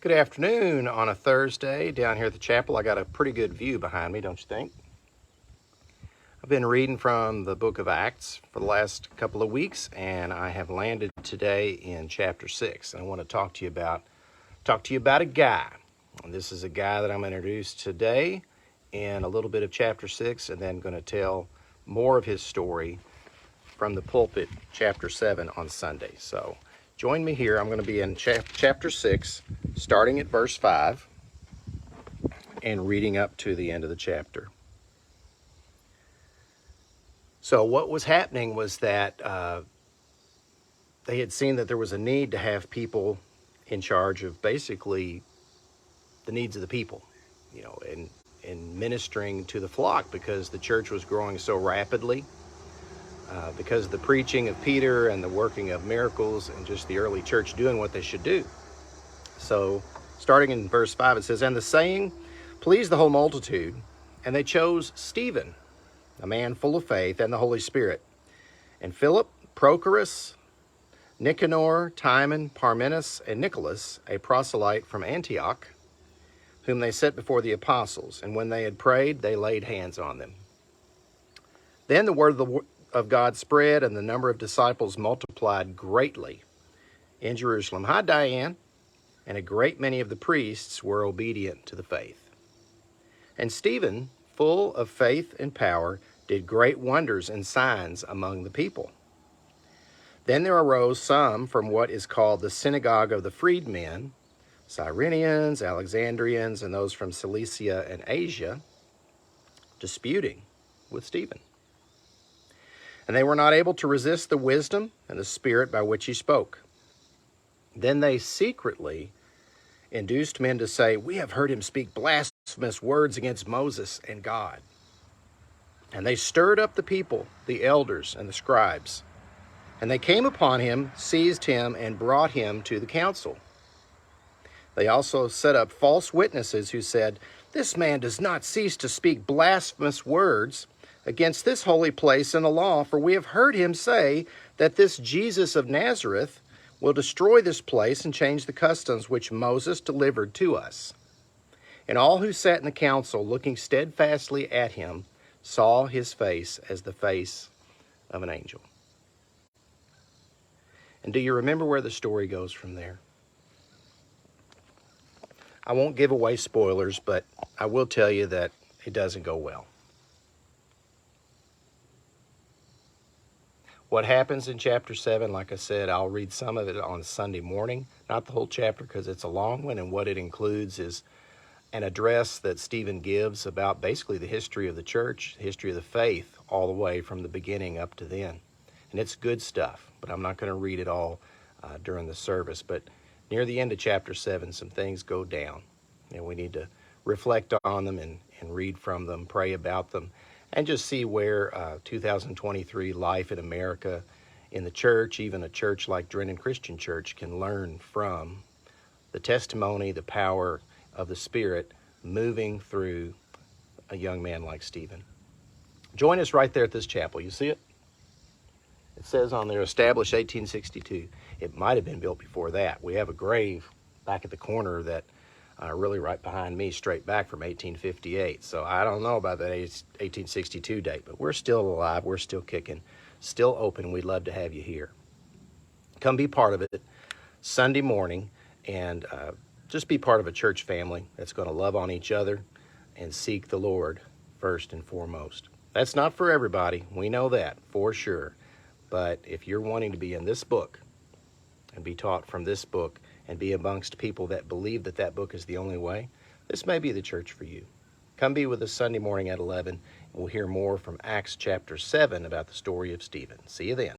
Good afternoon on a Thursday down here at the chapel. I got a pretty good view behind me, don't you think? I've been reading from the book of Acts for the last couple of weeks, and I have landed today in chapter 6. And I want to talk to you about a guy. And this is a guy that I'm going to introduce today in a little bit of chapter 6, and then going to tell more of his story from the pulpit, chapter 7 on Sunday. So join me here. I'm going to be in chapter 6, starting at verse 5 and reading up to the end of the chapter. So what was happening was that they had seen that there was a need to have people in charge of basically the needs of the people, and ministering to the flock, because the church was growing so rapidly, because of the preaching of Peter and the working of miracles and just the early church doing what they should do. So starting in verse 5, it says, "And the saying pleased the whole multitude, and they chose Stephen, a man full of faith and the Holy Spirit, and Philip, Prochorus, Nicanor, Timon, Parmenas, and Nicholas, a proselyte from Antioch, whom they set before the apostles. And when they had prayed, they laid hands on them. Then the word of God spread, and the number of disciples multiplied greatly in Jerusalem." Hi, Diane. "And a great many of the priests were obedient to the faith. And Stephen, full of faith and power, did great wonders and signs among the people. Then there arose some from what is called the synagogue of the freedmen, Cyrenians, Alexandrians, and those from Cilicia and Asia, disputing with Stephen. And they were not able to resist the wisdom and the spirit by which he spoke. Then they secretly induced men to say, 'We have heard him speak blasphemous words against Moses and God.' And they stirred up the people, the elders and the scribes. And they came upon him, seized him, and brought him to the council. They also set up false witnesses who said, 'This man does not cease to speak blasphemous words against this holy place and the law, for we have heard him say that this Jesus of Nazareth will destroy this place and change the customs which Moses delivered to us.' And all who sat in the council, looking steadfastly at him, saw his face as the face of an angel." And do you remember where the story goes from there? I won't give away spoilers, but I will tell you that it doesn't go well. What happens in chapter 7, like I said, I'll read some of it on Sunday morning, not the whole chapter because it's a long one, and what it includes is an address that Stephen gives about basically the history of the church, the history of the faith, all the way from the beginning up to then. And it's good stuff, but I'm not going to read it all during the service. But near the end of chapter 7, some things go down, and we need to reflect on them and read from them, pray about them, and just see where 2023 life in America, in the church, even a church like Drennan Christian Church, can learn from the testimony, the power of the Spirit moving through a young man like Stephen. Join us right there at this chapel. You see it? It says on there, established 1862. It might have been built before that. We have a grave back at the corner that really right behind me, straight back from 1858. So I don't know about that 1862 date, but we're still alive. We're still kicking, still open. We'd love to have you here. Come be part of it Sunday morning, and just be part of a church family that's going to love on each other and seek the Lord first and foremost. That's not for everybody. We know that for sure. But if you're wanting to be in this book and be taught from this book and be amongst people that believe that that book is the only way, this may be the church for you. Come be with us Sunday morning at 11. We'll hear more from Acts chapter 7 about the story of Stephen. See you then.